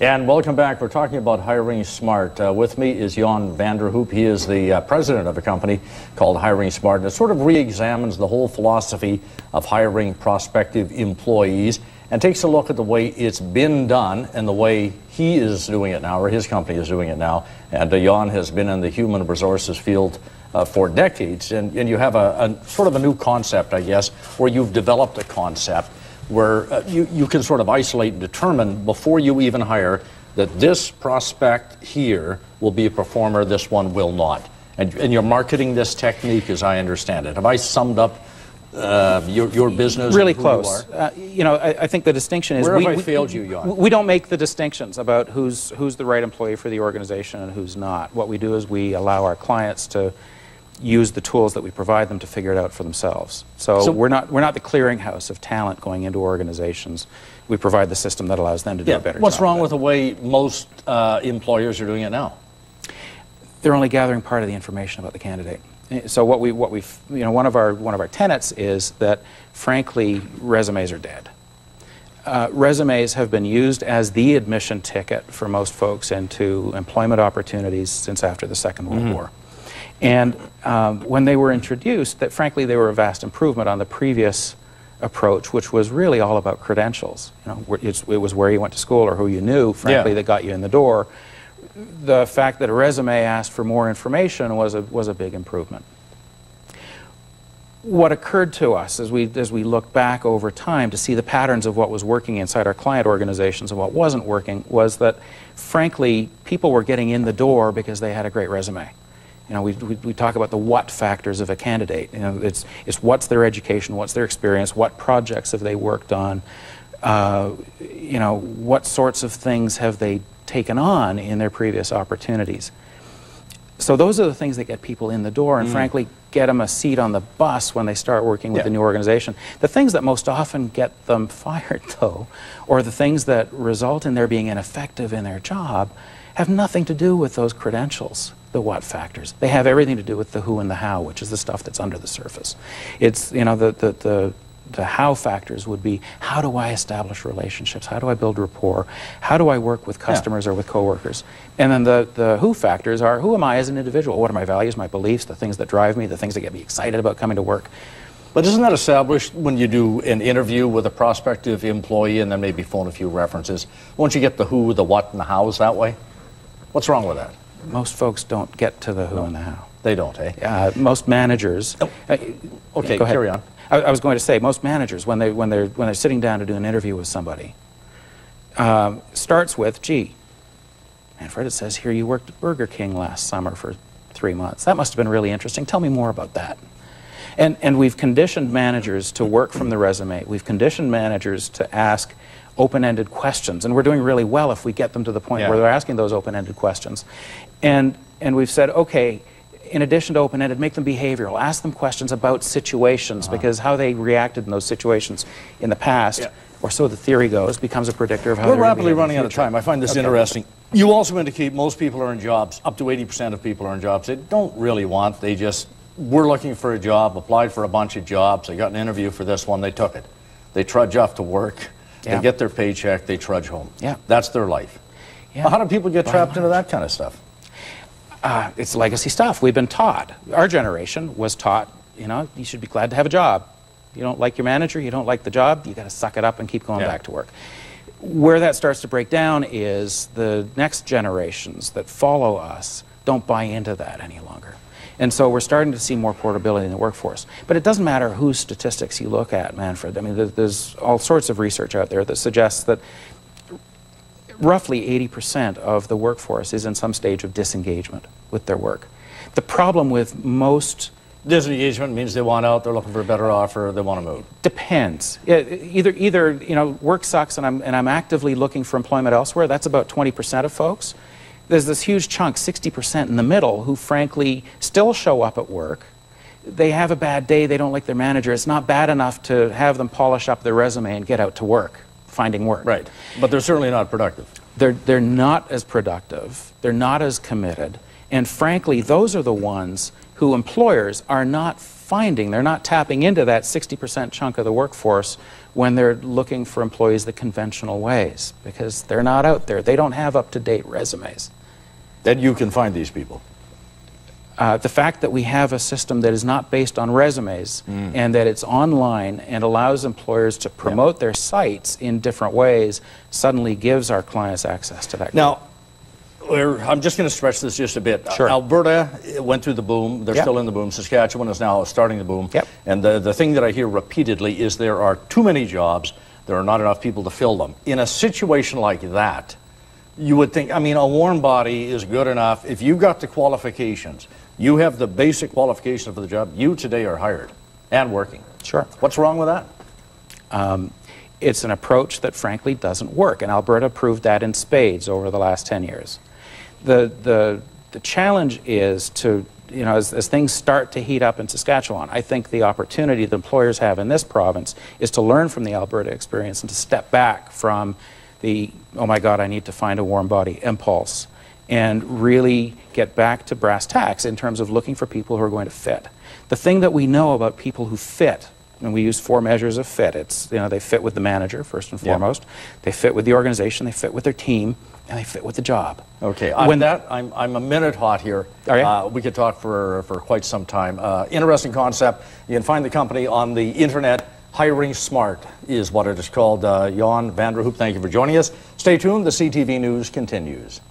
And welcome back. We're talking about HiringSmart. With me is Jan Vanderhoop. He is the president of a company called HiringSmart, and it sort of re-examines the whole philosophy of hiring prospective employees and takes a look at the way it's been done and the way he is doing it now, or his company is doing it now. And Jan has been in the human resources field for decades, and you have a sort of a new concept, I guess, where you've developed a concept where you can sort of isolate and determine before you even hire that this prospect here will be a performer, this one will not. And you're marketing this technique, as I understand it. Have I summed up your business? Really close. I think the distinction is... Where have I failed you, Jan? We don't make the distinctions about who's the right employee for the organization and who's not. What we do is we allow our clients to use the tools that we provide them to figure it out for themselves. So we're not the clearinghouse of talent going into organizations. We provide the system that allows them to do a better job. What's wrong with the way most employers are doing it now? They're only gathering part of the information about the candidate. So one of our tenets is that, frankly, resumes are dead. Resumes have been used as the admission ticket for most folks into employment opportunities since after the Second World War. And when they were introduced, that frankly they were a vast improvement on the previous approach, which was really all about credentials. It was where you went to school or who you knew, frankly, that got you in the door. The fact that a resume asked for more information was a big improvement. What occurred to us as we looked back over time to see the patterns of what was working inside our client organizations and what wasn't working was that, frankly, people were getting in the door because they had a great resume. We talk about the what factors of a candidate. It's what's their education, what's their experience, what projects have they worked on, what sorts of things have they taken on in their previous opportunities. So those are the things that get people in the door and frankly get them a seat on the bus when they start working with the new organization. The things that most often get them fired, though, or the things that result in their being ineffective in their job, have nothing to do with those credentials, the what factors. They have everything to do with the who and the how, which is the stuff that's under the surface. It's, the how factors would be, how do I establish relationships? How do I build rapport? How do I work with customers or with coworkers? And then the who factors are, who am I as an individual? What are my values, my beliefs, the things that drive me, the things that get me excited about coming to work? But isn't that established when you do an interview with a prospective employee and then maybe phone a few references? Won't you get the who, the what, and the hows that way? What's wrong with that? Most folks don't get to the who and the how. They don't, eh? Most managers... okay, go ahead. Carry on. I was going to say, most managers, when they're sitting down to do an interview with somebody, starts with, gee, Manfred, it says here you worked at Burger King last summer for 3 months. That must have been really interesting. Tell me more about that. And we've conditioned managers to work from the resume. We've conditioned managers to ask open-ended questions, and we're doing really well if we get them to the point where they're asking those open-ended questions. And we've said, okay, in addition to open-ended, make them behavioral. Ask them questions about situations, because how they reacted in those situations in the past, or so the theory goes, becomes a predictor of how We're rapidly running out of time. I find this interesting. You also indicate most people are in jobs, up to 80% of people are in jobs they don't really want. They just were looking for a job, applied for a bunch of jobs, they got an interview for this one, they took it. They trudge off to work, they get their paycheck, they trudge home. That's their life. Well, how do people get trapped into that kind of stuff? It's legacy stuff. We've been taught. Our generation was taught, you should be glad to have a job. You don't like your manager, you don't like the job, you got to suck it up and keep going back to work. Where that starts to break down is the next generations that follow us don't buy into that any longer. And so we're starting to see more portability in the workforce. But it doesn't matter whose statistics you look at, Manfred. I mean, there's all sorts of research out there that suggests that roughly 80% of the workforce is in some stage of disengagement with their work. The problem with most... Disengagement means they want out, they're looking for a better offer, they want to move. Depends. Either work sucks and I'm actively looking for employment elsewhere. That's about 20% of folks. There's this huge chunk, 60% in the middle, who frankly still show up at work. They have a bad day, they don't like their manager. It's not bad enough to have them polish up their resume and get out to work, finding work. Right, but they're certainly not productive. They're not as productive, they're not as committed, and frankly, those are the ones who employers are not finding. They're not tapping into that 60% chunk of the workforce when they're looking for employees the conventional ways, because they're not out there. They don't have up-to-date resumes. Then you can find these people. The fact that we have a system that is not based on resumes and that it's online and allows employers to promote their sites in different ways suddenly gives our clients access to that. Now, I'm just going to stretch this just a bit. Sure. Alberta went through the boom. They're still in the boom. Saskatchewan is now starting the boom. And the thing that I hear repeatedly is there are too many jobs. There are not enough people to fill them. In a situation like that, you would think, I mean, a warm body is good enough. If you've got the qualifications, you have the basic qualifications for the job, you today are hired and working. Sure. What's wrong with that? It's an approach that frankly doesn't work, and Alberta proved that in spades over the last 10 years. The challenge is to, you know, as things start to heat up in Saskatchewan, I think the opportunity that employers have in this province is to learn from the Alberta experience and to step back from the, oh my God, I need to find a warm body impulse, and really get back to brass tacks in terms of looking for people who are going to fit. The thing that we know about people who fit, and we use 4 measures of fit. It's, you know, they fit with the manager, first and foremost. They fit with the organization, they fit with their team, and they fit with the job. Okay, I'm a minute hot here. We could talk for quite some time. Interesting concept. You can find the company on the internet. HiringSmart is what it is called. Jan van der Hoop, thank you for joining us. Stay tuned, the CTV News continues.